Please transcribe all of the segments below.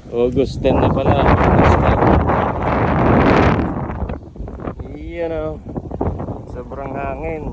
August 10 na pala. August 10. Iyan o. Sobrang hangin.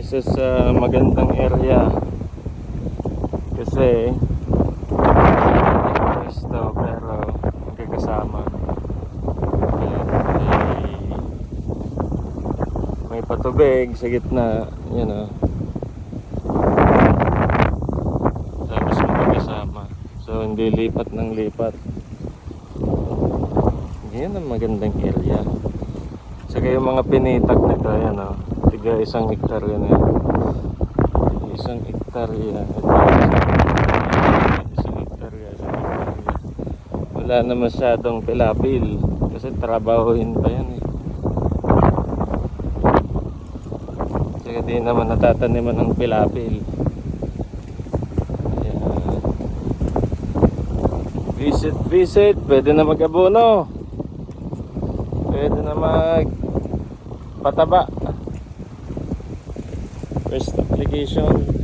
Isa sa magandang area kasi pwesto pero magkakasama. May patubig sa gitna, yun o. Tapos magkakasama, so hindi lipat ng lipat. Yan ang magandang area. Saka yung mga pinitag nito, yan o, tiga 1 hektarya na yan. 1 hektarya. Isang hektarya. Wala na masyadong pilapil kasi trabahuin pa yan eh. Saka di naman natataniman ng pilapil. Ayan. Visit, pwede na mag-abono, pwede na magpataba. First application.